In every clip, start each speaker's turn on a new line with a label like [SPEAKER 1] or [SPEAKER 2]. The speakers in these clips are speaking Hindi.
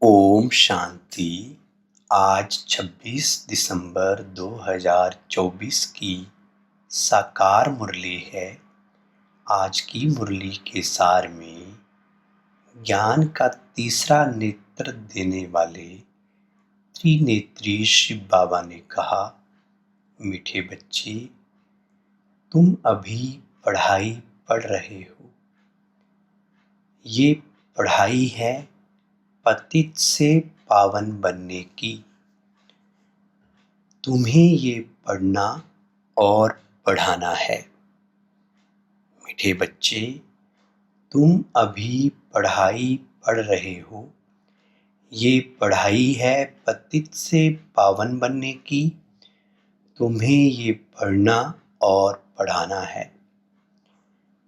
[SPEAKER 1] ओम शांति। आज 26 दिसंबर 2024 की साकार मुरली है। आज की मुरली के सार में ज्ञान का तीसरा नेत्र देने वाले त्रिनेत्री शिव बाबा ने कहा, मीठे बच्चे, तुम अभी पढ़ाई पढ़ रहे हो। ये पढ़ाई है पतित से पावन बनने की। तुम्हें ये पढ़ना और पढ़ाना है। मीठे बच्चे, तुम अभी पढ़ाई पढ़ रहे हो। ये पढ़ाई है पतित से पावन बनने की। तुम्हें ये पढ़ना और पढ़ाना है।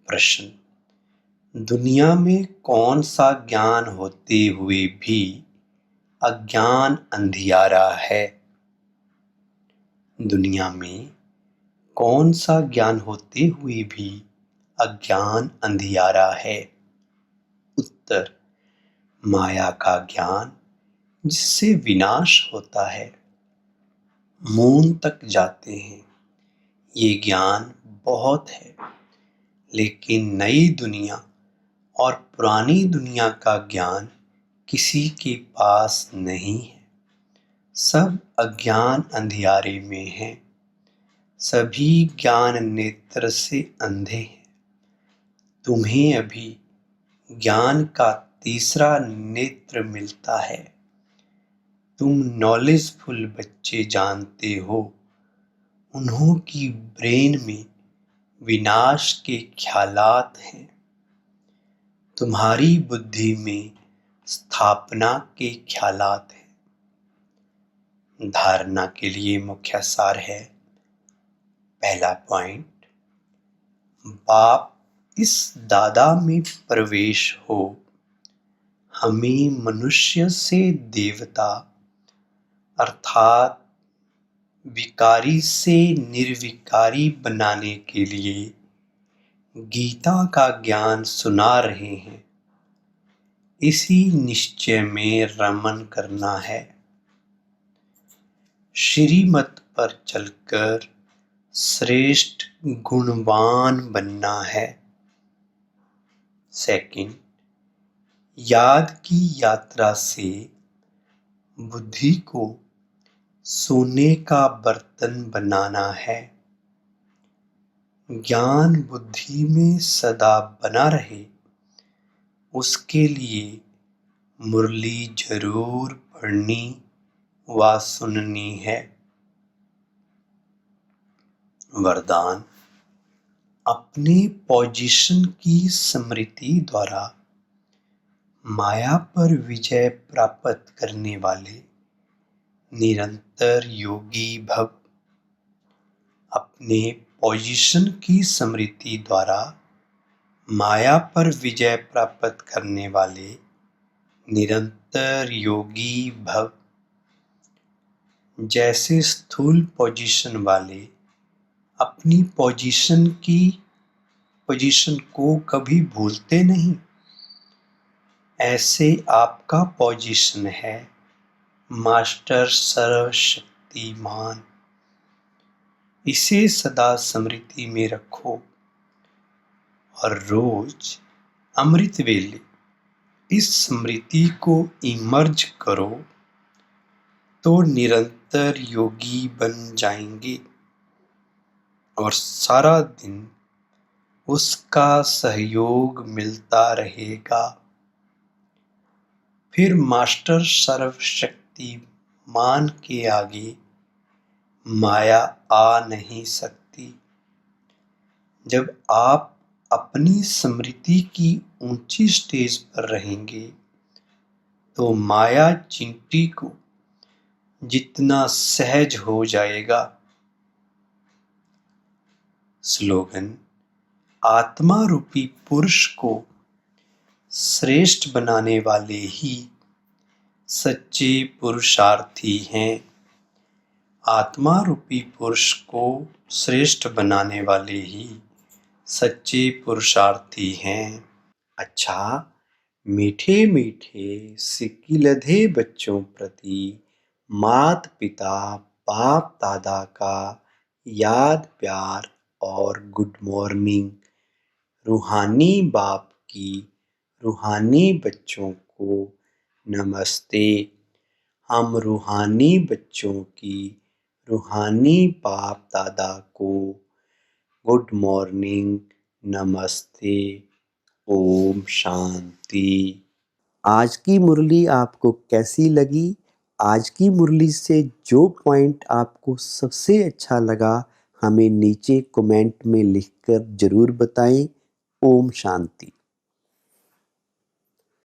[SPEAKER 1] प्रश्न: दुनिया में कौन सा ज्ञान होते हुए भी अज्ञान अंधियारा है? दुनिया में कौन सा ज्ञान होते हुए भी अज्ञान अंधियारा है? उत्तर: माया का ज्ञान, जिससे विनाश होता है। मौन तक जाते हैं। ये ज्ञान बहुत है, लेकिन नई दुनिया और पुरानी दुनिया का ज्ञान किसी के पास नहीं है। सब अज्ञान अंधियारे में हैं। सभी ज्ञान नेत्र से अंधे हैं। तुम्हें अभी ज्ञान का तीसरा नेत्र मिलता है। तुम नॉलेजफुल बच्चे जानते हो, उन्हों की ब्रेन में विनाश के ख्यालात हैं। तुम्हारी बुद्धि में स्थापना के ख्यालात हैं। धारणा के लिए मुख्य सार है। पहला पॉइंट: बाप इस दादा में प्रवेश हो। हमें मनुष्य से देवता अर्थात विकारी से निर्विकारी बनाने के लिए गीता का ज्ञान सुना रहे हैं। इसी निश्चय में रमन करना है। श्रीमत पर चलकर श्रेष्ठ गुणवान बनना है। सेकंड, याद की यात्रा से बुद्धि को सोने का बर्तन बनाना है। ज्ञान बुद्धि में सदा बना रहे, उसके लिए मुरली जरूर पढ़नी व सुननी है। वरदान: अपने पोजीशन की स्मृति द्वारा माया पर विजय प्राप्त करने वाले निरंतर योगी भव। अपने पोजीशन की स्मृति द्वारा माया पर विजय प्राप्त करने वाले निरंतर योगी भव। जैसे स्थूल पोजीशन वाले अपनी पोजीशन को कभी भूलते नहीं, ऐसे आपका पोजीशन है मास्टर सर्वशक्तिमान। इसे सदा स्मृति में रखो और रोज अमृत वेले इस स्मृति को इमर्ज करो तो निरंतर योगी बन जाएंगे और सारा दिन उसका सहयोग मिलता रहेगा। फिर मास्टर सर्वशक्तिमान के आगे माया आ नहीं सकती। जब आप अपनी स्मृति की ऊंची स्टेज पर रहेंगे तो माया चिंटी को जितना सहज हो जाएगा। स्लोगन: आत्मा रूपी पुरुष को श्रेष्ठ बनाने वाले ही सच्चे पुरुषार्थी हैं। आत्मा रूपी पुरुष को श्रेष्ठ बनाने वाले ही सच्चे पुरुषार्थी हैं। अच्छा, मीठे मीठे सिक्की बच्चों प्रति मात पिता बाप दादा का याद प्यार और गुड मॉर्निंग। रूहानी बाप की रूहानी बच्चों को नमस्ते। हम रूहानी बच्चों की रूहानी बाप दादा को गुड मॉर्निंग, नमस्ते, ओम शांति। आज की मुरली आपको कैसी लगी? आज की मुरली से जो पॉइंट आपको सबसे अच्छा लगा हमें नीचे कमेंट में लिखकर ज़रूर बताएं। ओम शांति।